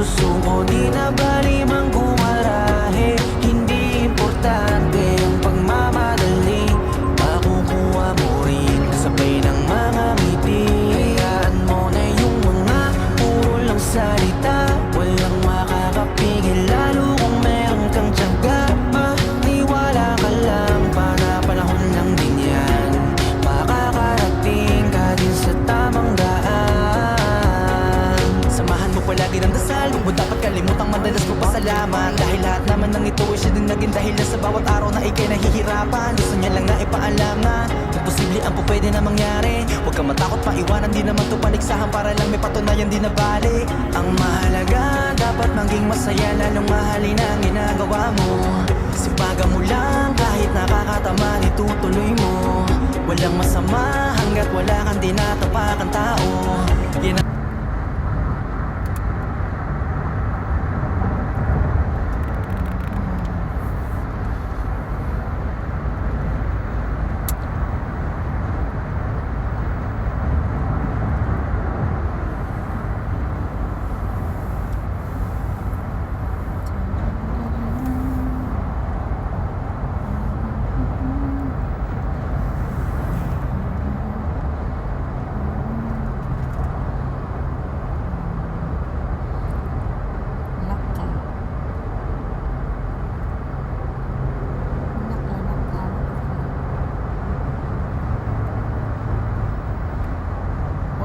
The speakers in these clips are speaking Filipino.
susuko. Di na bali mang gumarahe, hindi importante ang pagmamadali. Makukuha mo rin kasabay ng mga ngiti. Hayaan mo na yung mga puro lang salita, walang makakapigil lalo kung meron kang tiyaga. Maniwala ka lang, panahon lang din yan. Makakarating ka din sa tamang daan. Samahan mo palagi ng dasal, huwag dapat kalimutang madalas mo pasalamat. Dahil lahat naman ng ito ay siya din naging dahilan sa bawat araw na ikay nahihirapan. Gusto niya lang na ipaalam na posible ang po pwede na mangyari. Huwag kang matakot paiwanan, di naman to paligsahan para lang may patunayan di na bali. Ang mahalaga, dapat maging masaya, lalong mahalin ang ginagawa mo. Sipagan mo lang kahit nakakatama, itutuloy mo. Walang masama hanggat wala kang tinatapakan tao. Yan ang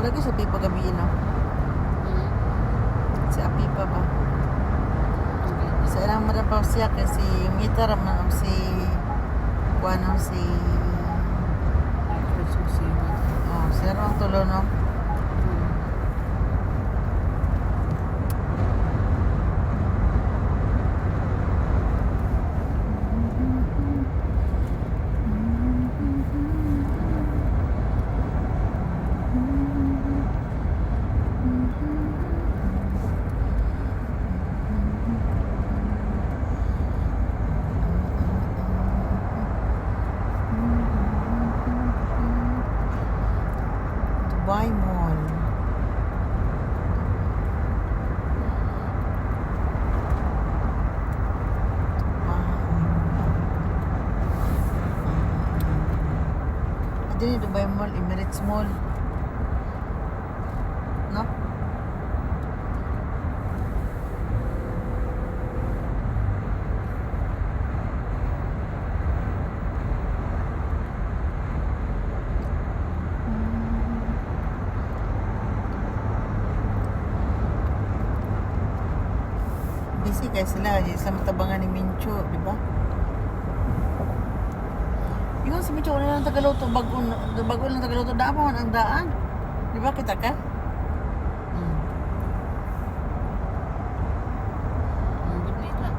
lagi sa Pipa gabi no. Si Apipa ba? Sa ilang marapaw siya kasi Mita raman si kuano si siya rin ang tulo no. Dubai Mall. Ito yung Dubai Mall, Emirates Mall. No? Busy kaya sila sa matabangan ni Mincho, di ba? Ikaw si Mincho, wala lang Tagaluto, bago lang Tagaluto, daan pa man ang daan. Di ba kita ka? Bonita.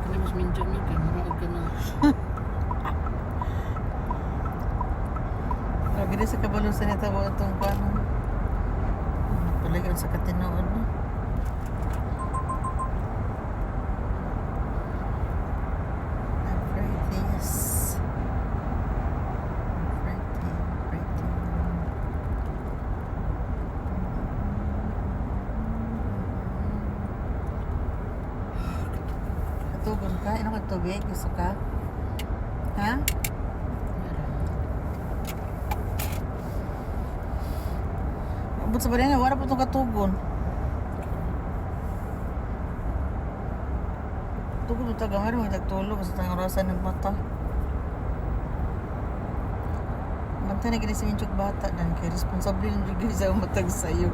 Kaya mas Mincho nyo, kaya marunod ka na. Pagkita sa kabalusan nito ko itong paano. Palagyan sa katinood no? Arthritis. Katugon ka? Ano ka tubig? Gusto ka? Ha? Abot sa balena, wala po itong katugon. Tugon ito, gamay rin magtagtulog kasi tayong orasan ng mata. Mantay na gini si Minchok bata dan kay responsable yung juga sa matag sa'yo.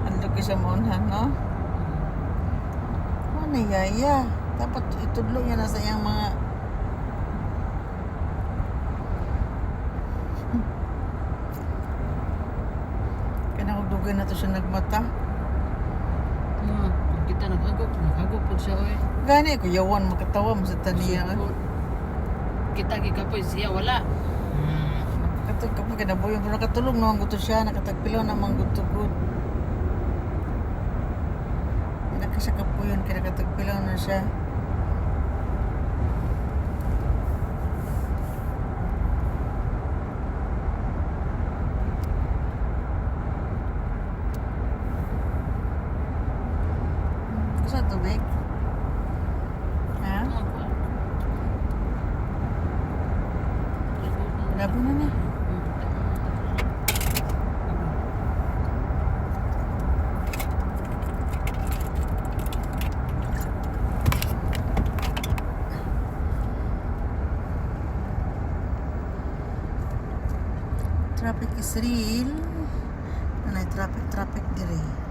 Andog ka siya maunhan, no? Ano yaya? Dapat itudlo niya na sa iyang mga dugay na to siya nagmata. Kung kita nagagop po siya oy. Gani ko yawan makatawa mo sa taniya. Kita gikapoy siya wala. Katog kapag kinabuyo mo nakatulog naman gusto siya, nakatagpilaw naman gusto good. Nakasya kapuyon kaya nakatagpilaw na siya. Labi na ni. Traffic is real. Nanay traffic diri.